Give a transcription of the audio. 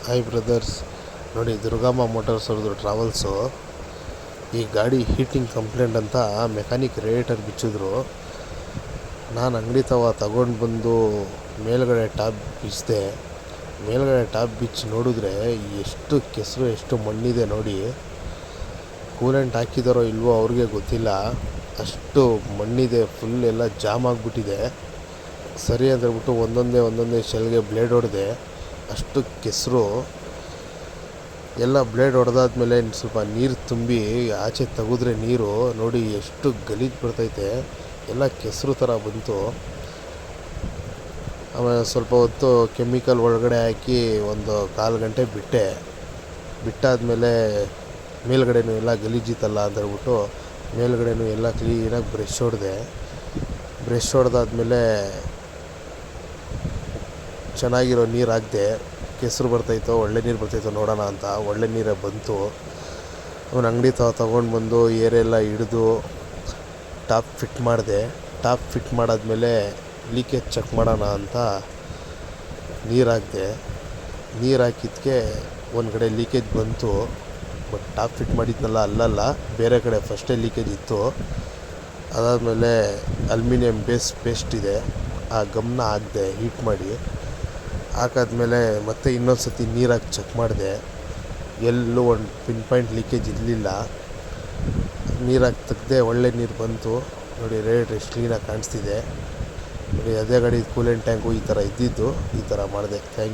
Hi brothers, ನೋಡಿ Durgamma motors ಅವ್ರದ್ದು travels. ಈ ಗಾಡಿ ಹೀಟಿಂಗ್ ಕಂಪ್ಲೇಂಟ್ ಅಂತ ಮೆಕ್ಯಾನಿಕ್ ರೇಡಿಯೇಟರ್ ಬಿಚ್ಚಿದ್ರು. ನಾನು ಅಂಗಡಿ ತಗೊಂಡು ಬಂದು ಮೇಲ್ಗಡೆ ಟಾಪ್ ಬಿಚ್ಚಿದೆ. ಮೇಲ್ಗಡೆ ಟಾಪ್ ಬಿಚ್ಚಿ ನೋಡಿದ್ರೆ ಎಷ್ಟು ಕೆಸರು, ಎಷ್ಟು ಮಣ್ಣಿದೆ ನೋಡಿ. ಕೂಲೆಂಟ್ ಹಾಕಿದಾರೋ ಇಲ್ವೋ ಅವ್ರಿಗೆ ಗೊತ್ತಿಲ್ಲ, ಅಷ್ಟು ಮಣ್ಣಿದೆ. ಫುಲ್ ಎಲ್ಲ ಜಾಮ್ ಆಗಿಬಿಟ್ಟಿದೆ. ಸರಿ ಅಂತ ಹೇಳ್ಬಿಟ್ಟು ಒಂದೊಂದೇ ಶೆಲ್ಗೆ ಬ್ಲೇಡ್ ಹೊಡೆದೆ. ಅಷ್ಟು ಕೆಸರು ಎಲ್ಲ. ಬ್ಲೇಡ್ ಹೊಡೆದಾದ್ಮೇಲೆ ಸ್ವಲ್ಪ ನೀರು ತುಂಬಿ ಆಚೆ ತೆಗೆದ್ರೆ ನೀರು ನೋಡಿ ಎಷ್ಟು ಗಲೀಜು ಬರ್ತೈತೆ. ಎಲ್ಲ ಕೆಸರು ಥರ ಬಂತು. ಆಮೇಲೆ ಸ್ವಲ್ಪ ಹೊತ್ತು ಕೆಮಿಕಲ್ ಒಳಗಡೆ ಹಾಕಿ ಒಂದು 1/4 ಗಂಟೆ ಬಿಟ್ಟಾದಮೇಲೆ ಮೇಲ್ಗಡೆನೂ ಎಲ್ಲ ಗಲೀಜಿತ್ತಲ್ಲ ಅಂತ ಹೇಳ್ಬಿಟ್ಟು ಮೇಲ್ಗಡೆನೂ ಎಲ್ಲ ಕ್ಲೀನಾಗಿ ಬ್ರಷ್ ಹೊಡೆದಾದ್ಮೇಲೆ ಚೆನ್ನಾಗಿರೋ ನೀರು ಹಾಕಿದೆ. ಕೆಸರು ಬರ್ತೈತೋ ಒಳ್ಳೆ ನೀರು ಬರ್ತೈತೋ ನೋಡೋಣ ಅಂತ ಒಳ್ಳೆ ನೀರೇ ಬಂತು. ಅವನ ಅಂಗಡಿ ತೊಗೊಂಡು ಬಂದು ಏರೆಲ್ಲ ಹಿಡಿದು ಟಾಪ್ ಫಿಟ್ ಮಾಡಾದ್ಮೇಲೆ ಲೀಕೇಜ್ ಚೆಕ್ ಮಾಡೋಣ ಅಂತ ನೀರು ಹಾಕಿದ್ದಕ್ಕೆ ಒಂದು ಕಡೆ ಲೀಕೇಜ್ ಬಂತು. ಬಟ್ ಟಾಪ್ ಫಿಟ್ ಮಾಡಿದ್ನಲ್ಲ ಅಲ್ಲಲ್ಲ, ಬೇರೆ ಕಡೆ ಫಸ್ಟೇ ಲೀಕೇಜ್ ಇತ್ತು. ಅದಾದಮೇಲೆ ಅಲ್ಯೂಮಿನಿಯಂ ಬೇಸ್ ಪೇಸ್ಟ್ ಇದೆ, ಆ ಗಮ್ನ ಹಾಕಿದೆ ಹೀಟ್ ಮಾಡಿ. ಹಾಕಾದ್ಮೇಲೆ ಮತ್ತೆ ಇನ್ನೊಂದು ಸತಿ ನೀರು ಹಾಕಿ ಚೆಕ್ ಮಾಡಿದೆ. ಎಲ್ಲೂ ಒಂದು ಪಾಯಿಂಟ್ ಲೀಕೇಜ್ ಇರಲಿಲ್ಲ. ನೀರು ಹಾಕಿ ತೆಗ್ದೆ, ಒಳ್ಳೆ ನೀರು ಬಂತು ನೋಡಿ. ರೇಟ್ ಎಷ್ಟು ಕ್ಲೀನಾಗಿ ಕಾಣಿಸ್ತಿದೆ ನೋಡಿ. ಅದೇ ಗಾಡಿ ಕೂಲೆಂಟ್ ಟ್ಯಾಂಕು ಈ ಥರ ಇದ್ದಿದ್ದು, ಈ ಥರ ಮಾಡಿದೆ. Thank you.